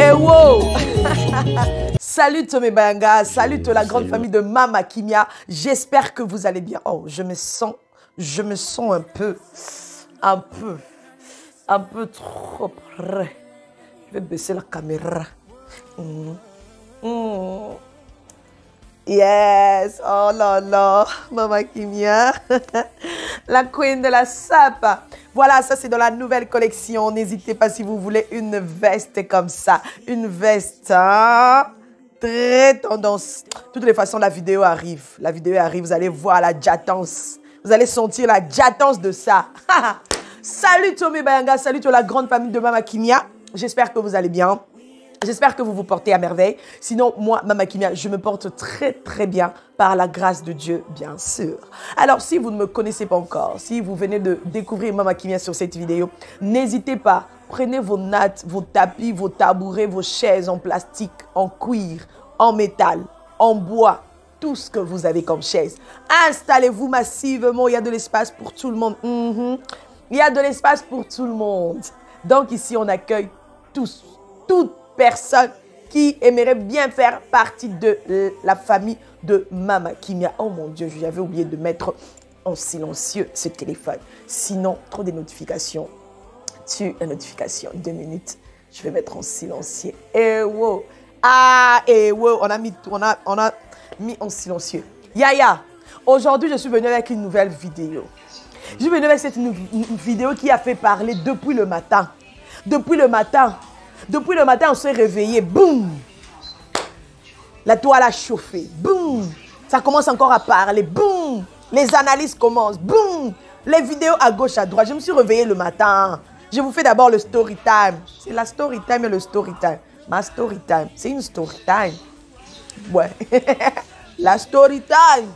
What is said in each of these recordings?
Eh wow. Salut Tomé Banga, salut la grande famille de Mama Kimia. J'espère que vous allez bien. Oh, je me sens un peu trop près. Je vais baisser la caméra. Yes, oh là là, Mama Kimia, la queen de la sape. Voilà, ça c'est dans la nouvelle collection. N'hésitez pas si vous voulez une veste comme ça. Une veste, hein? Très tendance. De toutes les façons, la vidéo arrive. La vidéo arrive, vous allez voir la jatance. Vous allez sentir la jatance de ça. Salut Tomé Banga, salut la grande famille de Mama Kimia. J'espère que vous allez bien. J'espère que vous vous portez à merveille. Sinon, moi, Mama Kimia, je me porte très, très bien par la grâce de Dieu, bien sûr. Alors, si vous ne me connaissez pas encore, si vous venez de découvrir Mama Kimia sur cette vidéo, n'hésitez pas. Prenez vos nattes, vos tapis, vos tabourets, vos chaises en plastique, en cuir, en métal, en bois, tout ce que vous avez comme chaise. Installez-vous massivement. Il y a de l'espace pour tout le monde. Il y a de l'espace pour tout le monde. Donc, ici, on accueille tous, toutes personne qui aimerait bien faire partie de la famille de Mama Kimia. Oh mon Dieu, j'avais oublié de mettre en silencieux ce téléphone. Sinon, trop de notifications. La notification, 2 minutes. Je vais mettre en silencieux. Eh wow. Ah, eh wow. On a mis en silencieux. Yaya, aujourd'hui, je suis venue avec une nouvelle vidéo. Je suis venue avec cette vidéo qui a fait parler depuis le matin. Depuis le matin, on s'est réveillé. Boum! La toile a chauffé. Boum! Ça commence encore à parler. Boum! Les analyses commencent. Boum! Les vidéos à gauche, à droite. Je me suis réveillée le matin. Je vous fais d'abord le story time. C'est la story time et le story time. Ma story time, c'est une story time. Ouais. La story time.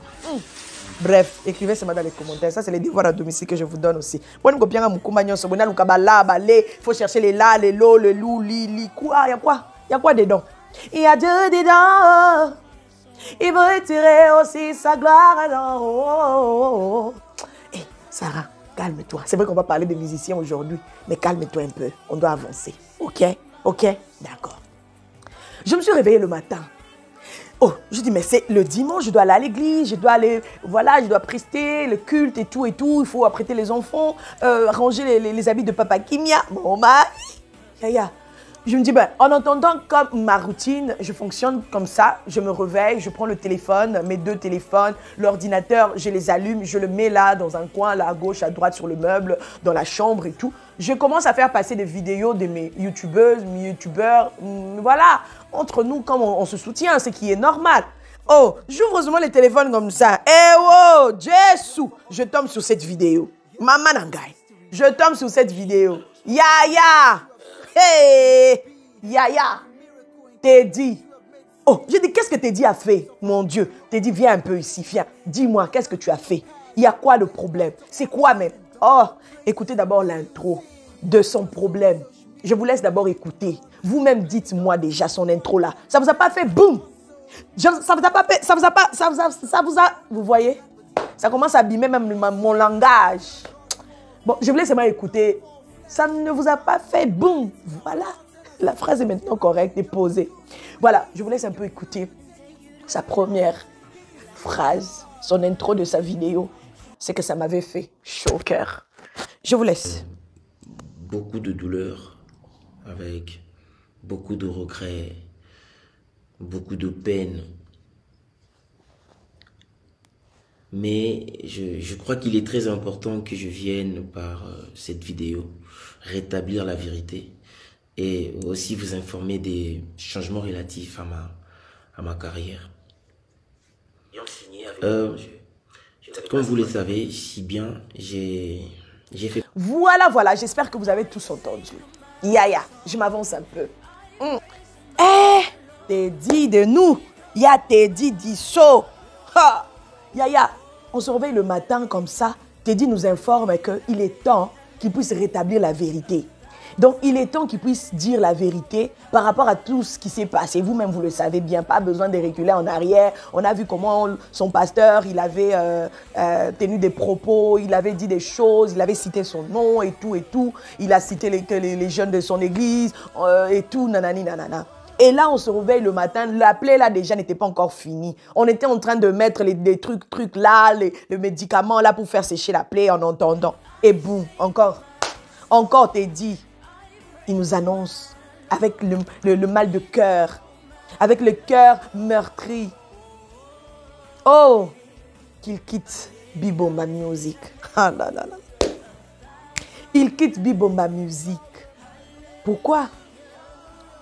Bref, écrivez ça dans les commentaires. Ça, c'est les devoirs à domicile que je vous donne aussi. Il faut chercher les la, les lo, le lou, li. Quoi? Il y a quoi? Il y a quoi dedans? Il y a Dieu dedans. Il veut retirer aussi sa gloire. Hé, Sarah, calme-toi. C'est vrai qu'on va parler des musiciens aujourd'hui, mais calme-toi un peu. On doit avancer. Ok? Ok? D'accord. Je me suis réveillée le matin. Oh, je dis, mais c'est le dimanche, je dois aller à l'église, je dois aller, voilà, je dois prester le culte et tout. Il faut apprêter les enfants, ranger les habits de Papa Kimia, mon mari. Yaya. Je me dis, ben, en entendant comme ma routine, je fonctionne comme ça, je me réveille, je prends le téléphone, mes 2 téléphones, l'ordinateur, je les allume, je le mets là, dans un coin, là, à gauche, à droite, sur le meuble, dans la chambre et tout. Je commence à faire passer des vidéos de mes youtubeuses, mes youtubeurs, voilà, entre nous, comme on se soutient, ce qui est normal. Oh, j'ouvre heureusement les téléphones comme ça. Eh oh, Jésus, je tombe sur cette vidéo. Maman Nangai, je tombe sur cette vidéo. Yaya. Hey, Yaya, Teddy. Oh, j'ai dit, qu'est-ce que Teddy a fait? Mon Dieu, Teddy, viens un peu ici, viens. Dis-moi, qu'est-ce que tu as fait? Il y a quoi de problème? C'est quoi même? Oh, écoutez d'abord l'intro de son problème. Je vous laisse d'abord écouter. Vous-même, dites-moi déjà son intro là. Ça vous a pas fait boum? Ça vous a pas fait, ça vous a, vous voyez? Ça commence à abîmer même mon langage. Bon, je vous laisse seulement écouter. Ça ne vous a pas fait boum. Voilà. La phrase est maintenant correcte et posée. Voilà. Je vous laisse un peu écouter sa première phrase, son intro de sa vidéo. C'est que ça m'avait fait chaud au cœur. Je vous laisse. Beaucoup de douleur, avec beaucoup de regrets, beaucoup de peine. Mais je crois qu'il est très important que je vienne par cette vidéo rétablir la vérité et aussi vous informer des changements relatifs à ma carrière. Comme vous le savez si bien, j'ai fait... Voilà, j'espère que vous avez tous entendu. Yaya, je m'avance un peu. Eh, Teddy de nous, ya Teddy d'Isso. Yaya, on se réveille le matin comme ça. Teddy nous informe qu'il est temps qu'il puisse rétablir la vérité. Donc, il est temps qu'il puisse dire la vérité par rapport à tout ce qui s'est passé. Vous-même, vous le savez bien, pas besoin de reculer en arrière. On a vu comment son pasteur, il avait tenu des propos, il avait dit des choses, il avait cité son nom et tout et tout. Il a cité les jeunes de son église et tout, nanani, nanana. Et là, on se réveille le matin, la plaie là déjà n'était pas encore finie. On était en train de mettre des trucs là, les médicaments là pour faire sécher la plaie en entendant. Et boum, encore t'es dit. Il nous annonce avec le mal de cœur, avec le cœur meurtri. Oh, qu'il quitte Bibomba Music. Ah là là là. Il quitte Bibomba Music. Pourquoi?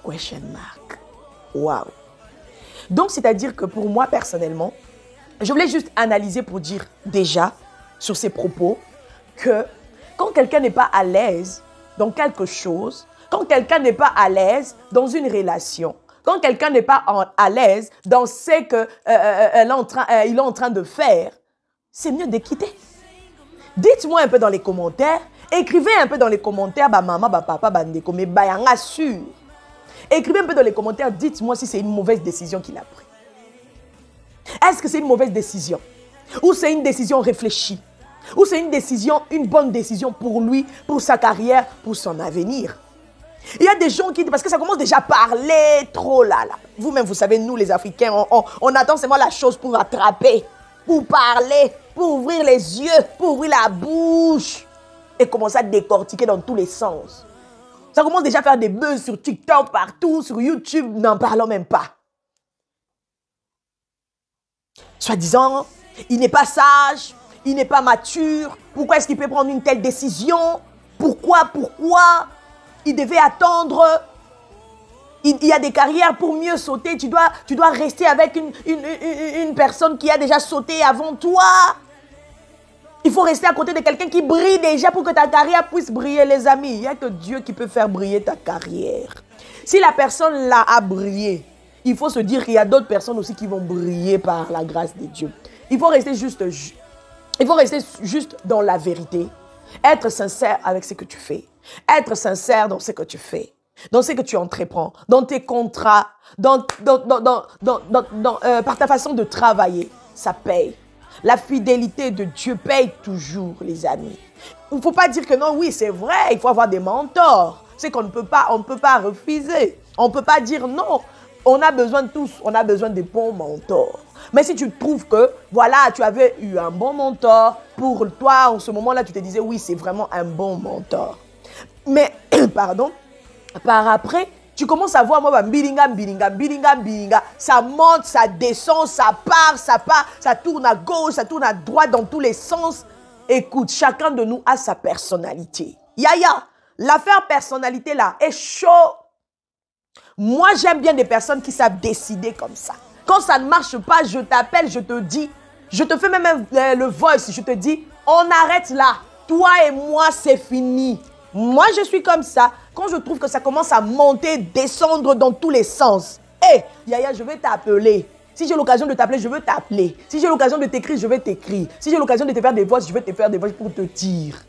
Question mark. Waouh. Donc, c'est-à-dire que pour moi, personnellement, je voulais juste analyser pour dire déjà, sur ces propos, que quand quelqu'un n'est pas à l'aise dans quelque chose, quand quelqu'un n'est pas à l'aise dans une relation, quand quelqu'un n'est pas à l'aise dans ce qu'il est en train de faire, c'est mieux de quitter. Dites-moi un peu dans les commentaires, écrivez un peu dans les commentaires, bah maman, bah papa, bah ndeko, mais bah yanga sûr. Écrivez un peu dans les commentaires, dites-moi si c'est une mauvaise décision qu'il a prise. Est-ce que c'est une mauvaise décision? Ou c'est une décision réfléchie? Ou c'est une bonne décision pour lui, pour sa carrière, pour son avenir? Il y a des gens qui disent, parce que ça commence déjà à parler trop là. Vous-même, vous savez, nous les Africains, on attend seulement la chose pour attraper, pour parler, pour ouvrir les yeux, pour ouvrir la bouche et commencer à décortiquer dans tous les sens. Ça commence déjà à faire des buzz sur TikTok, partout, sur YouTube, n'en parlons même pas. Soi-disant, il n'est pas sage, il n'est pas mature. Pourquoi est-ce qu'il peut prendre une telle décision? Pourquoi il devait attendre? Il y a des carrières pour mieux sauter. Tu dois rester avec une personne qui a déjà sauté avant toi. Il faut rester à côté de quelqu'un qui brille déjà pour que ta carrière puisse briller, les amis. Il n'y a que Dieu qui peut faire briller ta carrière. Si la personne là a brillé, il faut se dire qu'il y a d'autres personnes aussi qui vont briller par la grâce de Dieu. Il faut rester juste dans la vérité. Être sincère avec ce que tu fais. Être sincère dans ce que tu fais. Dans ce que tu entreprends. Dans tes contrats. Par ta façon de travailler. Ça paye. La fidélité de Dieu paye toujours, les amis. Il ne faut pas dire que non, oui, c'est vrai, il faut avoir des mentors. C'est qu'on ne peut pas refuser. On ne peut pas dire non. On a besoin de tous, on a besoin de bons mentors. Mais si tu trouves que, voilà, tu avais eu un bon mentor, pour toi, en ce moment-là, tu te disais, oui, c'est vraiment un bon mentor. Mais, pardon, par après, tu commences à voir, moi, bilinga, ça monte, ça descend, ça part, ça tourne à gauche, ça tourne à droite, dans tous les sens. Écoute, chacun de nous a sa personnalité. Yaya, l'affaire personnalité là est chaud. Moi, j'aime bien des personnes qui savent décider comme ça. Quand ça ne marche pas, je t'appelle, je te dis, je te fais même le voice, je te dis, on arrête là. Toi et moi, c'est fini. Moi, je suis comme ça. Quand je trouve que ça commence à monter, descendre dans tous les sens. Hé, Yaya, je vais t'appeler. Si j'ai l'occasion de t'appeler, je veux t'appeler. Si j'ai l'occasion de t'écrire, je vais t'écrire. Si j'ai l'occasion de te faire des voix, je vais te faire des voix pour te dire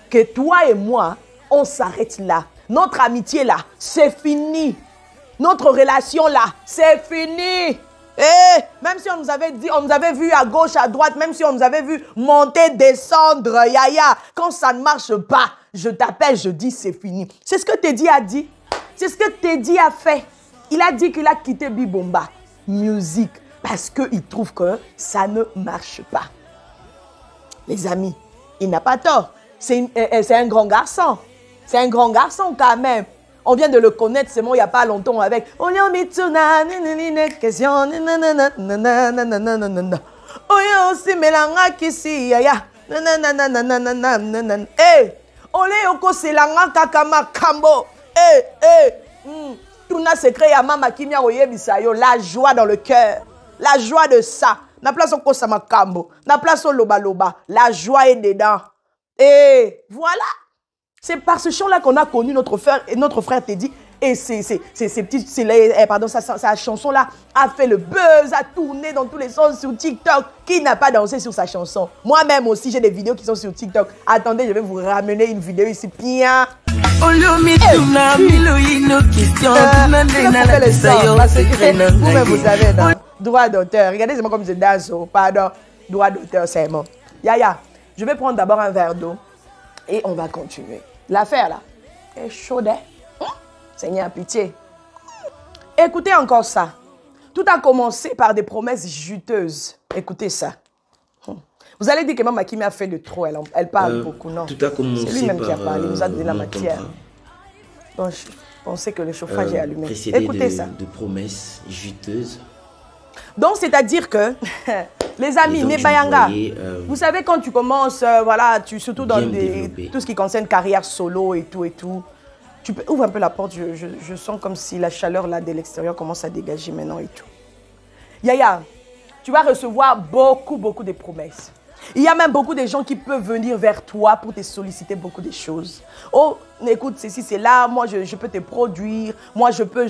que toi et moi, on s'arrête là. Notre amitié là, c'est fini. Notre relation là, c'est fini. Eh, même si on nous avait dit, on nous avait vu à gauche, à droite, même si on nous avait vu monter, descendre, Yaya, quand ça ne marche pas, je t'appelle, je dis c'est fini. C'est ce que Teddy a dit. C'est ce que Teddy a fait. Il a dit qu'il a quitté Bibomba Music parce qu'il trouve que ça ne marche pas. Les amis, il n'a pas tort. C'est un grand garçon. C'est un grand garçon quand même. On vient de le connaître seulement il n'y a pas longtemps avec Oyo Mitsuna, question, Oyo aussi melanga kisi yaya, eh, ole yoko selanga kakama kambo, tuna secret ya mama kimia oyebisa yo, la joie dans le cœur, la joie de ça, na place oko sama kambo, na place o loba loba, la joie est dedans, et voilà. C'est par ce chant-là qu'on a connu notre frère Teddy. Et sa chanson-là a fait le buzz, a tourné dans tous les sens sur TikTok. Qui n'a pas dansé sur sa chanson? Moi-même aussi, j'ai des vidéos qui sont sur TikTok. Attendez, je vais vous ramener une vidéo ici. Bien. Vous savez, non? Droit d'auteur. Regardez, c'est moi comme je danse. Pardon. Droit d'auteur, c'est bon. Yaya, je vais prendre d'abord un verre d'eau et on va continuer. L'affaire là est chaude. Seigneur, pitié. Écoutez encore ça. Tout a commencé par des promesses juteuses. Écoutez ça. Vous allez dire que Maman Kimi a fait de trop. Elle parle beaucoup, non? Tout a commencé. C'est lui-même qui a parlé. Il nous a donné la matière. Donc, je pensais que le chauffage est allumé. Écoutez ça. De promesses juteuses. Donc, c'est-à-dire que, les amis, Nebayanga, vous savez, quand tu commences, voilà, surtout dans tout ce qui concerne carrière solo et tout, tu peux ouvre un peu la porte, je sens comme si la chaleur là de l'extérieur commence à dégager maintenant et tout. Yaya, tu vas recevoir beaucoup de promesses. Il y a même beaucoup de gens qui peuvent venir vers toi pour te solliciter beaucoup de choses. Oh, écoute, ceci, c'est là, moi je peux te produire, moi je peux.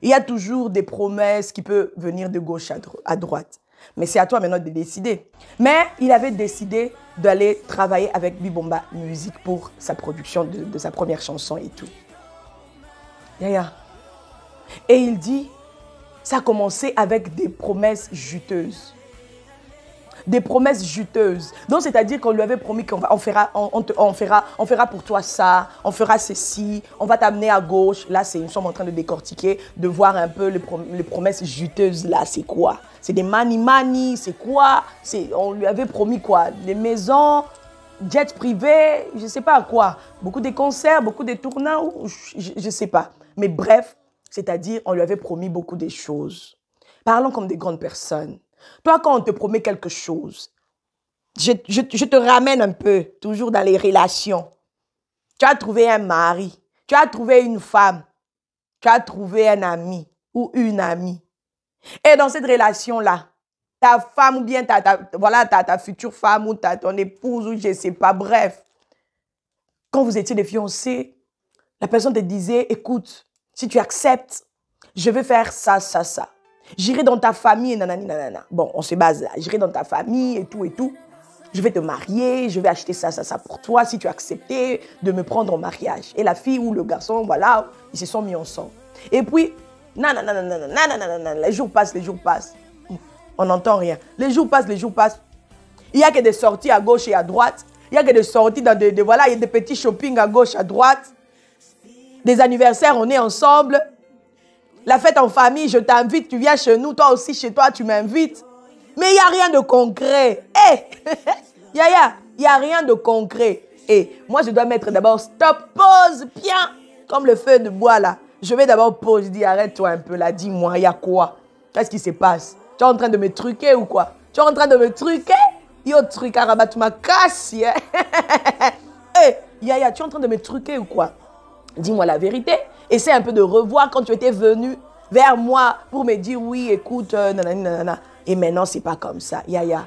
Il y a toujours des promesses qui peuvent venir de gauche à droite. Mais c'est à toi maintenant de décider. Mais il avait décidé d'aller travailler avec Bibomba Music pour sa production de sa première chanson et tout. Yaya. Et il dit, ça a commencé avec des promesses juteuses. Des promesses juteuses. Donc, c'est-à-dire qu'on lui avait promis qu'on fera pour toi ça, on fera ceci, on va t'amener à gauche. Là, nous sommes en train de décortiquer, de voir un peu les promesses juteuses. Là, c'est quoi? C'est des mani, c'est quoi? On lui avait promis quoi? Des maisons, jets privés, je ne sais pas quoi. Beaucoup de concerts, beaucoup de tournois, je ne sais pas. Mais bref, c'est-à-dire, on lui avait promis beaucoup de choses. Parlons comme des grandes personnes. Toi, quand on te promet quelque chose, je te ramène un peu, toujours dans les relations. Tu as trouvé un mari, tu as trouvé une femme, tu as trouvé un ami ou une amie. Et dans cette relation-là, ta femme ou bien ta future femme ou ton épouse ou je ne sais pas, bref. Quand vous étiez des fiancés, la personne te disait, écoute, si tu acceptes, je vais faire ça. J'irai dans ta famille, nanani, nanana. Bon, on se base là. J'irai dans ta famille et tout. Je vais te marier, je vais acheter ça pour toi si tu as accepté de me prendre en mariage. Et la fille ou le garçon, voilà, ils se sont mis ensemble. Et puis, les jours passent. On n'entend rien. Les jours passent. Il n'y a que des sorties à gauche et à droite. Il n'y a que des sorties dans voilà, il y a des petits shopping à gauche, à droite. Des anniversaires, on est ensemble. La fête en famille, je t'invite, tu viens chez nous, toi aussi chez toi, tu m'invites. Mais il n'y a rien de concret. Yaya, il n'y a rien de concret. Moi, je dois mettre d'abord stop, pause, bien, comme le feu de bois là. Je vais d'abord pause, je dis arrête-toi un peu là, dis-moi, il y a quoi? Qu'est-ce qui se passe? Tu es en train de me truquer ou quoi? Tu es en train de me truquer? Yo, truc, arabat, tu m'as cassé. Yaya, tu es en train de me truquer ou quoi? Dis-moi la vérité. Essaie un peu de revoir quand tu étais venu vers moi pour me dire oui, écoute, nanana. Et maintenant, c'est pas comme ça. Yaya,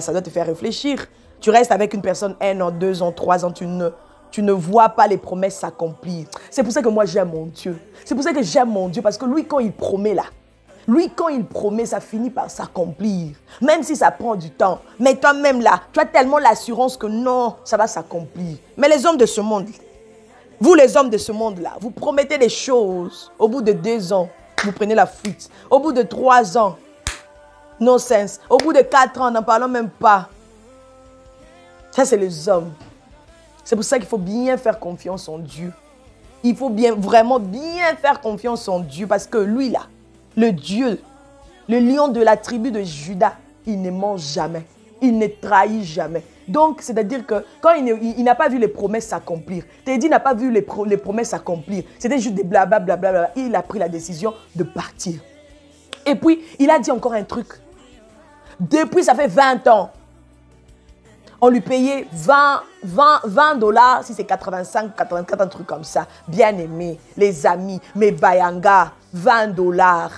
ça doit te faire réfléchir. Tu restes avec une personne 1 an, 2 ans, 3 ans, tu ne vois pas les promesses s'accomplir. C'est pour ça que moi, j'aime mon Dieu. C'est pour ça que j'aime mon Dieu, parce que lui, quand il promet là, ça finit par s'accomplir. Même si ça prend du temps. Mais toi-même là, tu as tellement l'assurance que non, ça va s'accomplir. Mais les hommes de ce monde, vous les hommes de ce monde-là, vous promettez des choses. Au bout de 2 ans, vous prenez la fuite. Au bout de 3 ans, no sense. Au bout de 4 ans, n'en parlons même pas. Ça, c'est les hommes. C'est pour ça qu'il faut bien faire confiance en Dieu. Il faut vraiment bien faire confiance en Dieu. Parce que lui, là, le Dieu, le lion de la tribu de Juda, il ne ment jamais. Il ne trahit jamais. Donc, c'est-à-dire que quand il n'a pas vu les promesses s'accomplir, Teddy n'a pas vu les promesses s'accomplir, c'était juste des blablabla, il a pris la décision de partir. Et puis, il a dit encore un truc. Depuis, ça fait 20 ans, on lui payait 20 $, si c'est 85, 84, un truc comme ça. Bien aimé, les amis, mes bayanga, 20 $.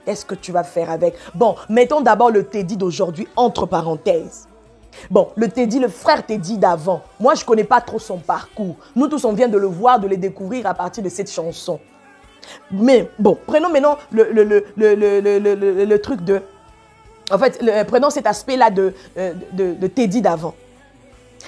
Qu'est-ce que tu vas faire avec? Bon, mettons d'abord le Teddy d'aujourd'hui, entre parenthèses. Bon, le frère Teddy d'avant, moi je ne connais pas trop son parcours. Nous tous on vient de le voir, de le découvrir à partir de cette chanson. Mais bon, prenons maintenant le truc de... En fait, prenons cet aspect-là de Teddy d'avant.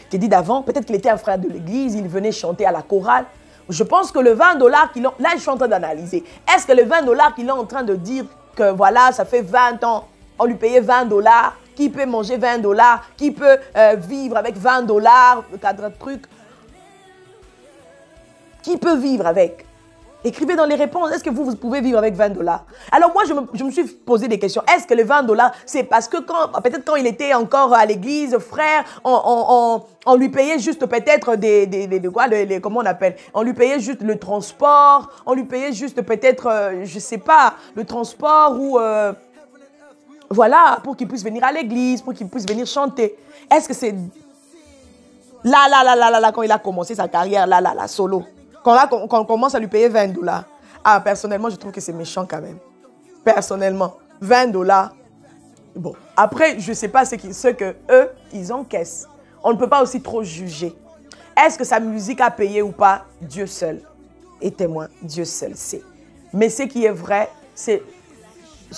Tu dis d'avant, peut-être qu'il était un frère de l'église, il venait chanter à la chorale. Je pense que le 20 $ qu'il a... Là, je suis en train d'analyser. Est-ce que le 20 $ qu'il est en train de dire que voilà, ça fait 20 ans, on lui payait 20 $, qui peut manger 20 $, qui peut vivre avec 20 $, cadre truc. Qui peut vivre avec? Écrivez dans les réponses, est-ce que vous pouvez vivre avec 20 $? Alors moi, je me suis posé des questions. Est-ce que les 20 $, c'est parce que peut-être quand il était encore à l'église, frère, on lui payait juste peut-être comment on appelle? On lui payait juste le transport, on lui payait juste peut-être, je sais pas, le transport ou... voilà, pour qu'il puisse venir à l'église, pour qu'il puisse venir chanter. Est-ce que c'est... Là, quand il a commencé sa carrière, solo. Quand on commence à lui payer 20 $. Ah, personnellement, je trouve que c'est méchant quand même. Personnellement, 20 $. Bon, après, je ne sais pas ce que eux, ils encaissent. On ne peut pas aussi trop juger. Est-ce que sa musique a payé ou pas? Dieu seul est témoin. Dieu seul sait. Mais ce qui est vrai, c'est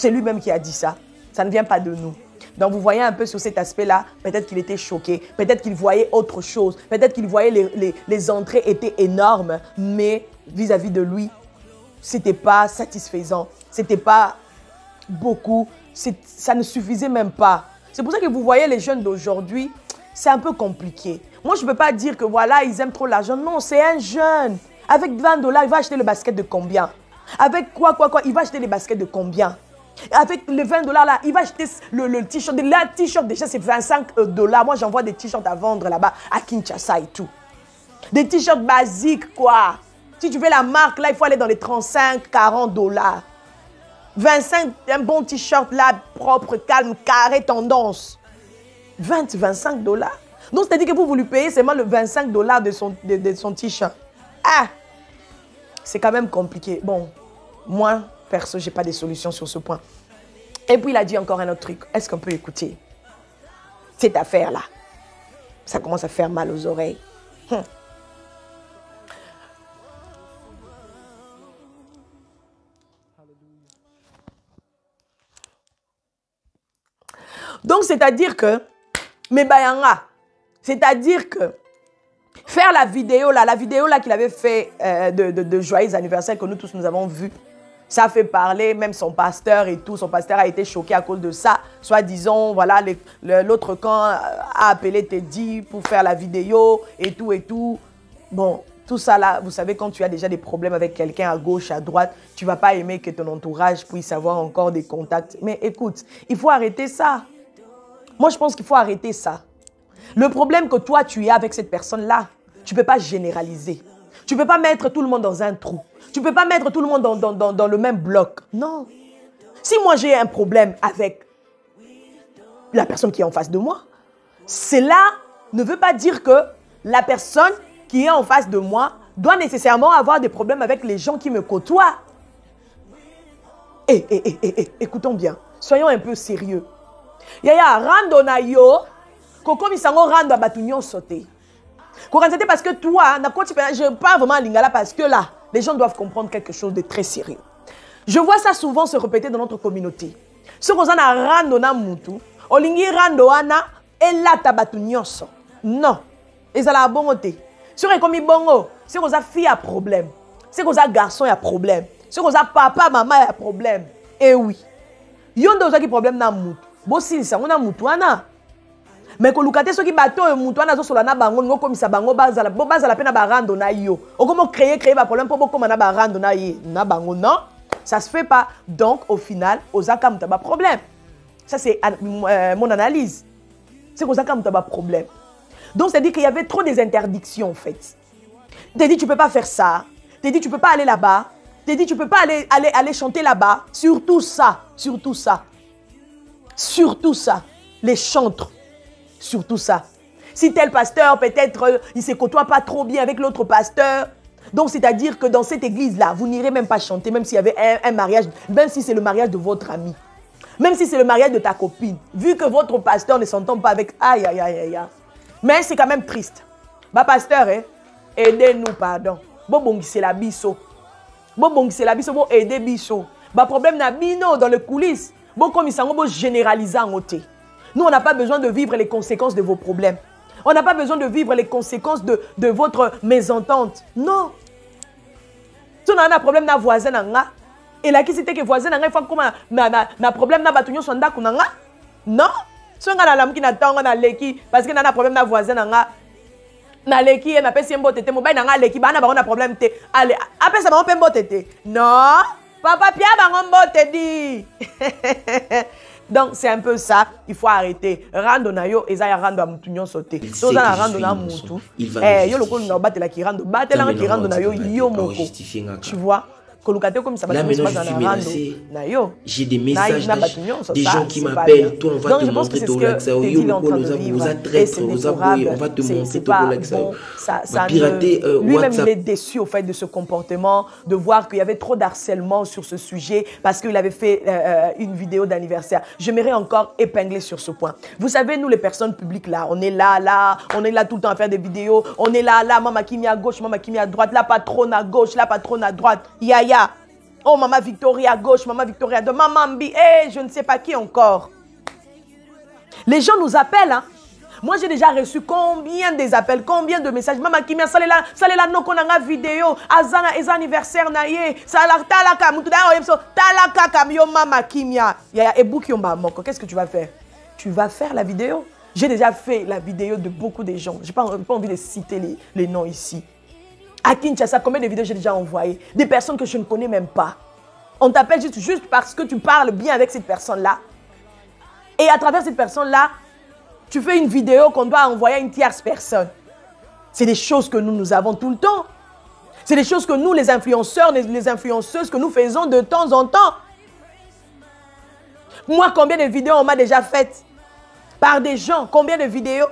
lui-même qui a dit ça. Ça ne vient pas de nous. Donc, vous voyez un peu sur cet aspect-là, peut-être qu'il était choqué, peut-être qu'il voyait autre chose, peut-être qu'il voyait les entrées étaient énormes, mais vis-à-vis de lui, ce n'était pas satisfaisant, ce n'était pas beaucoup, ça ne suffisait même pas. C'est pour ça que vous voyez les jeunes d'aujourd'hui, c'est un peu compliqué. Moi, je ne peux pas dire que voilà, ils aiment trop l'argent. Non, c'est un jeune. Avec 20 $, il va acheter le basket de combien? Avec quoi, il va acheter les baskets de combien? Avec les 20 $ là, il va acheter le t-shirt. Le t-shirt déjà c'est 25 $. Moi j'envoie des t-shirts à vendre là-bas à Kinshasa et tout. Des t-shirts basiques quoi. Si tu veux la marque là, il faut aller dans les 35, 40 $. 25, un bon t-shirt là, propre, calme, carré, tendance. 20, 25 $. Donc c'est-à-dire que vous lui payez seulement le 25 $ de son t-shirt. Ah, c'est quand même compliqué. Bon, moi... perso, je n'ai pas de solution sur ce point. Et puis, il a dit encore un autre truc. Est-ce qu'on peut écouter cette affaire-là? Ça commence à faire mal aux oreilles. Donc, c'est-à-dire que, c'est-à-dire que, faire la vidéo là qu'il avait fait de joyeux anniversaire que nous tous nous avons vu, ça fait parler, même son pasteur et tout. Son pasteur a été choqué à cause de ça. Soit disons, voilà, l'autre camp a appelé Teddy pour faire la vidéo et tout et tout. Bon, tout ça là, vous savez, quand tu as déjà des problèmes avec quelqu'un à gauche, à droite, tu ne vas pas aimer que ton entourage puisse avoir encore des contacts. Mais écoute, il faut arrêter ça. Moi, je pense qu'il faut arrêter ça. Le problème que toi, tu as avec cette personne-là, tu ne peux pas généraliser. Tu ne peux pas mettre tout le monde dans un trou. Tu ne peux pas mettre tout le monde dans le même bloc. Non. Si moi j'ai un problème avec la personne qui est en face de moi, cela ne veut pas dire que la personne qui est en face de moi doit nécessairement avoir des problèmes avec les gens qui me côtoient. Écoutons bien. Soyons un peu sérieux. Yaya, rando na yo, koko misango rando abatunyon sauté. C'était parce que toi, je parle vraiment à Lingala parce que là, les gens doivent comprendre quelque chose de très sérieux. Je vois ça souvent se répéter dans notre communauté. Ce qu'on a rando na mutu, olingi rando ana, ela tabatu nyonso. Non. Et ça la bonté. Si on est comme bongo, si on a fille à problème, si on a garçon à problème, si on a papa, maman à problème. Eh oui. Yon doza qui problème na mutu. Bo si ça on a mutu ana. Mais que lukate ceux qui bateau mutu ana zo solana bango ngo komisa bango bazala pena ba rando na yo. O comment créer ba problème pour beaucoup na ba rando na bango non. Ça se fait pas. Donc au final, ozaka mutaba problème. Ça c'est mon analyse. C'est ozaka mutaba problème. Donc c'est-à-dire qu'il y avait trop des interdictions en fait. T'es dit tu peux pas faire ça. T'es dit tu peux pas aller là-bas. T'es dit tu peux pas aller chanter là-bas. Surtout ça. Les chantres. Surtout ça. Si tel pasteur, peut-être, il ne se côtoie pas trop bien avec l'autre pasteur. Donc, c'est-à-dire que dans cette église-là, vous n'irez même pas chanter, même s'il y avait un mariage, même si c'est le mariage de votre ami. Même si c'est le mariage de ta copine. Vu que votre pasteur ne s'entend pas avec... Aïe. Mais c'est quand même triste. Bah, pasteur, aidez-nous, pardon. Bon, c'est la biso. Bon, aider biso. Bah, problème na bino dans les coulisses. Bon, comme ils sont généralisés en côté. Nous, on n'a pas besoin de vivre les conséquences de vos problèmes. On n'a pas besoin de vivre les conséquences de votre mésentente. Non. Si on a un problème avec voisin, et là, qui c'était que voisin, il faut comme un problème avec batunyo sonda kunanga? Non. Si on a la qui n'attend on a leki parce que on a un problème avec voisin, na leki et na pesi mbote te mobile na leki bana ba on a problème te. Allez, après ça ba on peut mbote te. Non. Papa Pia ba on mbote di. Donc, c'est un peu ça. Il faut arrêter. Rando na yo, eza ya rando a mutu nyon sauté. So za na rando na mutu. Yo loko na batela ki rando. Batela ki rando na yo, yo moko. Tu vois? Là maintenant j'ai des messages des gens qui m'appellent. Toi on va te montrer ton laxao. Vous êtes traître, on va te montrer ton laxao. Lui-même il est déçu au fait de ce comportement, de voir qu'il y avait trop d'harcèlement sur ce sujet parce qu'il avait fait une vidéo d'anniversaire. J'aimerais encore épingler sur ce point. Vous savez, nous les personnes publiques là, on est là, on est là tout le temps à faire des vidéos. On est là, maman qui met à gauche, maman qui met à droite, la patronne à gauche, la patronne à droite. Yaya. Oh, maman Victoria à gauche, maman Victoria à droite, maman Mbi, je ne sais pas qui encore. Les gens nous appellent, hein. Moi, j'ai déjà reçu combien des appels, combien de messages. Maman Kimia, salela no konanga vidéo, azana ez anniversaire na ye, talaka mutu talaka kamyo Maman Kimia. Yaya ebuki yomba moko. Qu'est-ce que tu vas faire? Tu vas faire la vidéo? J'ai déjà fait la vidéo de beaucoup de gens. J'ai pas envie de citer les noms ici. À Kinshasa, combien de vidéos j'ai déjà envoyées? Des personnes que je ne connais même pas. On t'appelle juste parce que tu parles bien avec cette personne-là. Et à travers cette personne-là, tu fais une vidéo qu'on doit envoyer à une tierce personne. C'est des choses que nous avons tout le temps. C'est des choses que nous, les influenceurs, les influenceuses, que nous faisons de temps en temps. Moi, combien de vidéos on m'a déjà faites par des gens? Combien de vidéos?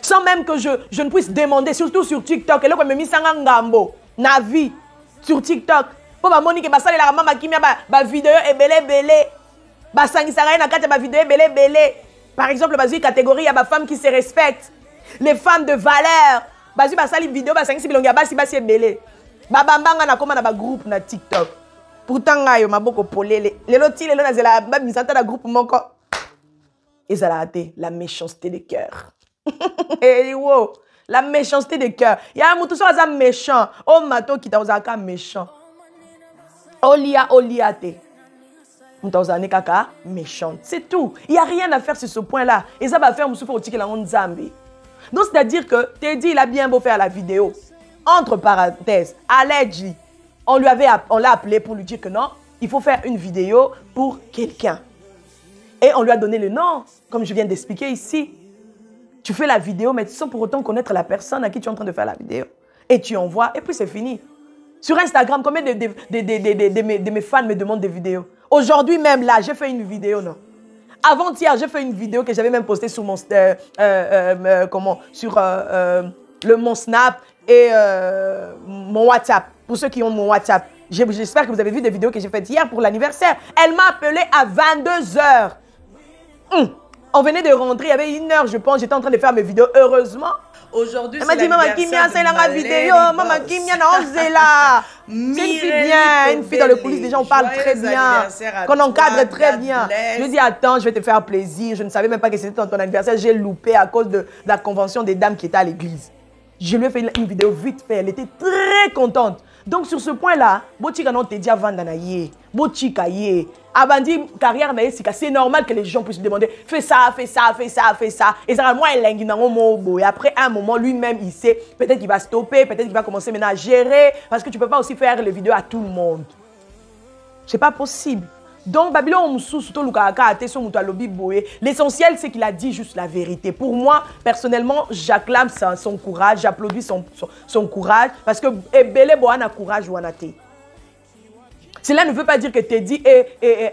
Sans même que je ne puisse demander, surtout sur TikTok. Et là, quand je me suis ngambo, na vie, sur TikTok. Pour ma monique, bah ça, la maman qui m'a ba vidéo est belé. Bah ça, il s'arrête na carte ba vidéo belé. Par exemple, bah catégorie, il y a ba femme qui se respecte. Les femmes de valeur. Bah ça, les vidéos, bah ça, si bilonga ba si ba c'est belé. Bah bambanga na comme na ba groupe na TikTok. Pourtant, yo ma boko polé. Les lotis, les lotis, la ba misanta na groupe mon corps. Et ça a raté la méchanceté de cœur. Et wow, la méchanceté de cœur. Il y a un mouton qui est méchant. Oh, mato qui est méchant. Olia te. Méchant. C'est tout. Il n'y a rien à faire sur ce point-là. Et ça va faire un souffle au la Zambi. Donc, c'est-à-dire que Teddy, il a bien beau faire la vidéo. Entre parenthèses, allegedly, on l'a appelé pour lui dire que non, il faut faire une vidéo pour quelqu'un. Et on lui a donné le nom, comme je viens d'expliquer ici. Tu fais la vidéo, mais sans pour autant connaître la personne à qui tu es en train de faire la vidéo. Et tu envoies, et puis c'est fini. Sur Instagram, combien de mes fans me demandent des vidéos? Aujourd'hui même, là, j'ai fait une vidéo, non? Avant-hier, j'ai fait une vidéo que j'avais même postée sur mon, mon Snap et mon WhatsApp. Pour ceux qui ont mon WhatsApp. J'espère que vous avez vu des vidéos que j'ai faites hier pour l'anniversaire. Elle m'a appelé à 22 h. On venait de rentrer, il y avait 1 heure, je pense, j'étais en train de faire mes vidéos, heureusement. Aujourd'hui, elle m'a dit, Maman Kimia, c'est la vidéo, Maman Kimia, non, c'est là. C'est une fille bien, une fille dans le coulisses, déjà on parle très bien, qu'on encadre très bien. Je dis, attends, je vais te faire plaisir. Je ne savais même pas que c'était ton anniversaire, j'ai loupé à cause de la convention des dames qui était à l'église. Je lui ai fait une vidéo vite fait, elle était très contente. Donc sur ce point-là, Botika non te dit avant d'anayer, Botika yé, Abandi carrière na yesika, c'est normal que les gens puissent demander fais ça, fais ça, fais ça, fais ça. Et ça moi il lingue dans mon beau. Et après un moment lui-même il sait, peut-être qu'il va stopper, peut-être qu'il va commencer maintenant à gérer, parce que tu peux pas aussi faire les vidéos à tout le monde. C'est pas possible. Donc, l'essentiel, c'est qu'il a dit juste la vérité. Pour moi, personnellement, j'acclame son courage, j'applaudis son courage, parce que Ebele Boana courage Wanate. Cela ne veut pas dire que Teddy est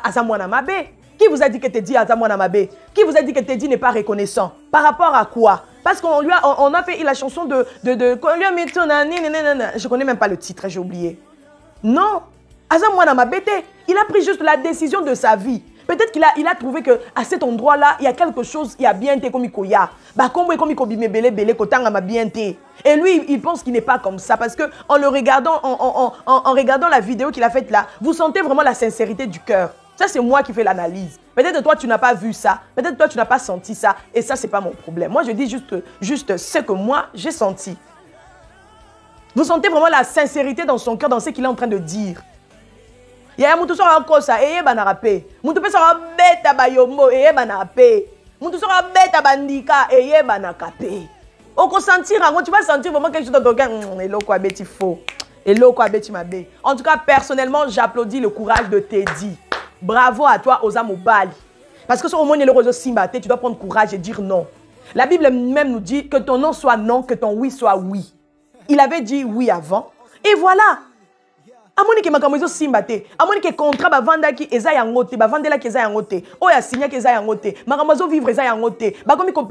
Azamouanamabe. Qui vous a dit que Teddy est Azamouanamabe? Qui vous a dit que Teddy n'est pas reconnaissant? Par rapport à quoi? Parce qu'on lui a fait la chanson qu'on lui a mis je connais même pas le titre, j'ai oublié. Non. Azamouanamabe, il a pris juste la décision de sa vie. Peut-être qu'il a trouvé qu'à cet endroit-là, il y a quelque chose qui a bien été comme il y a. Et lui, il pense qu'il n'est pas comme ça. Parce qu'en le regardant, en regardant la vidéo qu'il a faite là, vous sentez vraiment la sincérité du cœur. Ça, c'est moi qui fais l'analyse. Peut-être que toi, tu n'as pas vu ça. Peut-être que toi, tu n'as pas senti ça. Et ça, ce n'est pas mon problème. Moi, je dis juste ce que moi, j'ai senti. Vous sentez vraiment la sincérité dans son cœur, dans ce qu'il est en train de dire. Il y a un moutou sera encore ça, et banarapé. Moutou peut sera bête à bayombo, et banarapé. Moutou sera bête à bandika, et banakapé. On peut sentir, tu vas sentir vraiment quelque chose dans ton cœur. Et l'eau quoi bête, il faut. Et l'eau quoi bête, il m'a bé. En tout cas, personnellement, j'applaudis le courage de Teddy. Bravo à toi, Osamo Bali. Parce que sur au moins, le réseau Simbaté, tu dois prendre courage et dire non. La Bible même nous dit que ton non soit non, que ton oui soit oui. Il avait dit oui avant. Et voilà. Amoni ke makamozo Simbate. Amoni ke contrat ba vanda ki eza yangote, ba vandela ki eza yangote. Oya signa ki eza yangote. Makamozo vivre eza yangote. Ba komi ko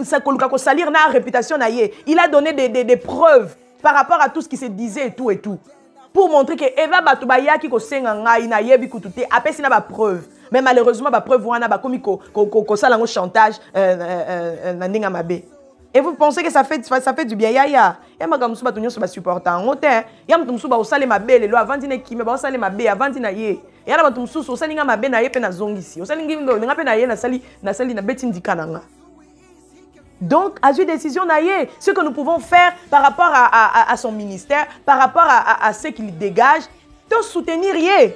salir na réputation na ye. Il a donné des preuves par rapport à tout ce qui se disait et tout et tout. Pour montrer que Eva Batubaya qui ko senga ngai na yebi kutute apesi na ba preuve. Mais malheureusement ba preuve wana ba komi ko salango chantage na ndinga mabe. Et vous pensez que ça fait du bien? Ya maka musuba tunyo so ba supporter ngote. Ya mutu musuba osale mabele lo avant dine kime ba osale mabe avant dina ye. Ya na mutu mususu osali nga mabe na ye pe na zongisi. Osali ngindo nga pe na ye na sali na beti ndikananga. Donc, à une décision na ye, ce que nous pouvons faire par rapport à son ministère, par rapport à ce qu'il dégage, de soutenir ye.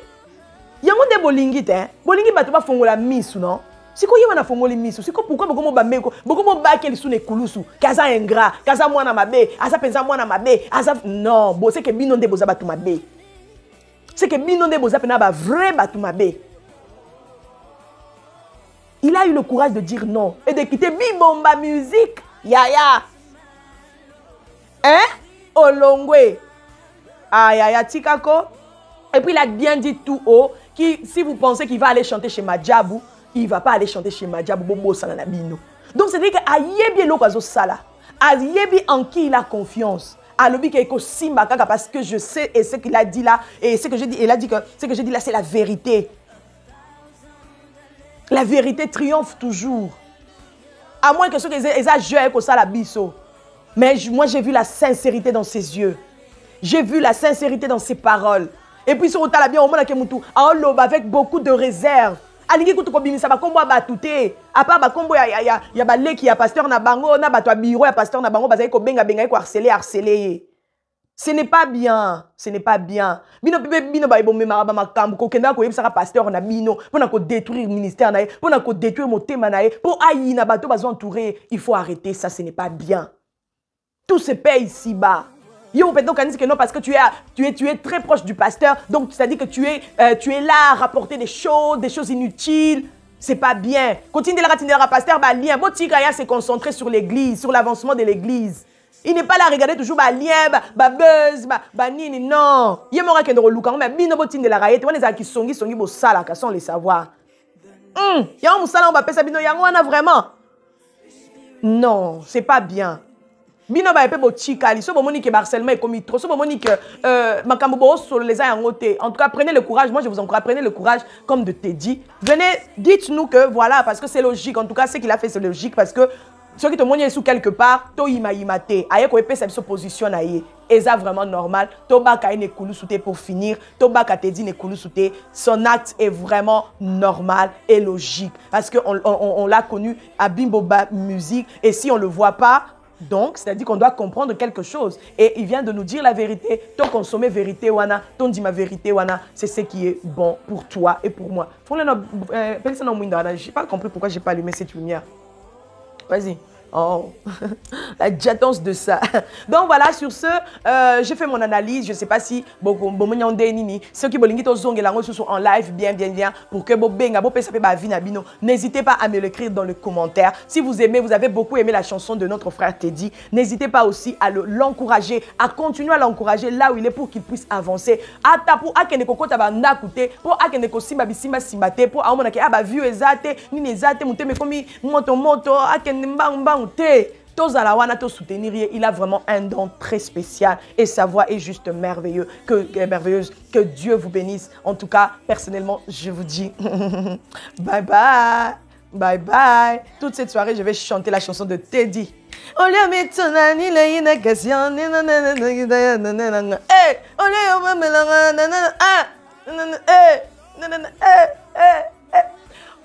Yango de bolingi te, bolingi ba to ba fongola misu non? Siko yeba na fongoli misu, siko pourquoi bokomo bameko, bokomo bakeli sune kulusu, kaza ingrat, kaza mwana mabe, asa penza mwana mabe, asa non, bo c'est que bino nde boza batu mabe. C'est que bino nde boza pena ba vrai batu mabe. Il a eu le courage de dire non et de quitter Bibomba Musique. Yaya. Hein? Olongwe. Yaya Tikako. Et puis il a bien dit tout haut que si vous pensez qu'il va aller chanter chez Madjabou, il ne va pas aller chanter chez Madjabou. Bobo Salanabino. Donc c'est-à-dire qu'Ayebi Lokazo Sala. Ayebi en qui il a confiance. Alobi Keiko Simba Kaka parce que je sais et ce qu'il a dit là et ce que je dis, il a dit que ce que je dis là c'est la vérité. La vérité triomphe toujours. À moins que ceux qui exagèrent comme ça la biso. Mais moi j'ai vu la sincérité dans ses yeux. J'ai vu la sincérité dans ses paroles. Et puis sur la bien au monde avec beaucoup de réserve. Alingi kutu ko bimisa ba kombo batute. Apa ba kombo ya ba leki ya pasteur na bango na ba to bureau ya pasteur na bango bazali ko benga ko harceler. Ce n'est pas bien. Ce n'est pas bien. Bino ba ibombe maraba makambu ko kenda ko yebisa ka pasteur na bino pour na ko détruire ministère na ye, pour na ko détruire motema na ye, pour ayi na bato bazo entourer, il faut arrêter ça, ce n'est pas bien. Tout se paye ici-bas. Yo peut-être qu'on dit que non parce que tu es très proche du pasteur, donc ça dit que tu es là à rapporter des choses inutiles. C'est pas bien. Continue de la ratiner à pasteur ba lien. Botikaya s'est concentré sur l'église, sur l'avancement de l'église. Il n'est pas là à regarder toujours ba lien, ba buzz, ba nini, non. Il y a mon rakendo luka, mais bino botine de la raïette, on les a qui songi bo sala, sans les savoir. Il y a un moussala on va pesa bino yango wana vraiment. Non, c'est pas bien. Bino ba epé bo chikali, so bo monique harcèlement est commis trop, so bo monique makambo bo sur les a yangote. En tout cas, prenez le courage, moi je vous encourage, prenez le courage comme de Teddy. Venez, dites-nous que voilà, parce que c'est logique. En tout cas, ce qu'il a fait c'est logique parce que ceux qui te montrent sous quelque part, to imate, aye ko epé sa position aye. Et ça vraiment normal. Toba ka ne kulu souté pour finir. Toba ka Teddy ne kulu souté. Son acte est vraiment normal et logique parce que on l'a connu à Bimboba Musique et si on le voit pas, donc c'est-à-dire qu'on doit comprendre quelque chose et il vient de nous dire la vérité. Ton consommer vérité wana, ton dit ma vérité wana, c'est ce qui est bon pour toi et pour moi. J'ai pas compris pourquoi j'ai pas allumé cette lumière. Vas-y. Oh, la jatance de ça. Donc voilà, sur ce, j'ai fait mon analyse. Je ne sais pas si ceux qui sont en live, bien, pour que n'hésitez pas à me l'écrire dans le commentaire. Si vous aimez, vous avez beaucoup aimé la chanson de notre frère Teddy, n'hésitez pas aussi à l'encourager, à continuer à l'encourager là où il est pour qu'il puisse avancer. Pour il a vraiment un don très spécial et sa voix est juste merveilleuse. Que Dieu vous bénisse. En tout cas, personnellement, je vous dis bye bye. Bye bye. Toute cette soirée, je vais chanter la chanson de Teddy.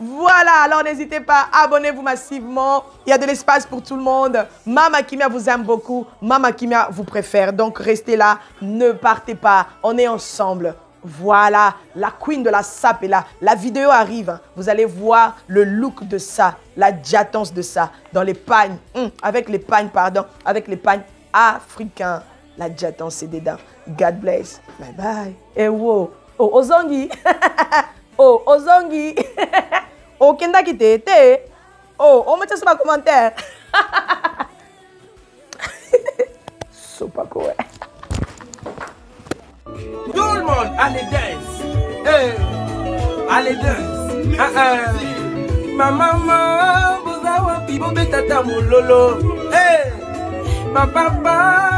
Voilà, alors n'hésitez pas, abonnez-vous massivement. Il y a de l'espace pour tout le monde. Mama Kimia vous aime beaucoup. Mama Kimia vous préfère. Donc restez là, ne partez pas. On est ensemble. Voilà, la queen de la sap est là. La vidéo arrive. Vous allez voir le look de ça, la jatance de ça dans les pagnes. Avec les pagnes africains. La jatance, c'est dedans. God bless. Bye bye. Et wow. Oh, Ozongi. Oh, Ozongi. Oh, Kenda Kitete. Oh, on met ça sur ma commentaire. So pas quoi. Tout le monde, allez dance. Hey, allez dance. Ma maman, vous avez un pibo, tata moulolo. Hey, ma papa.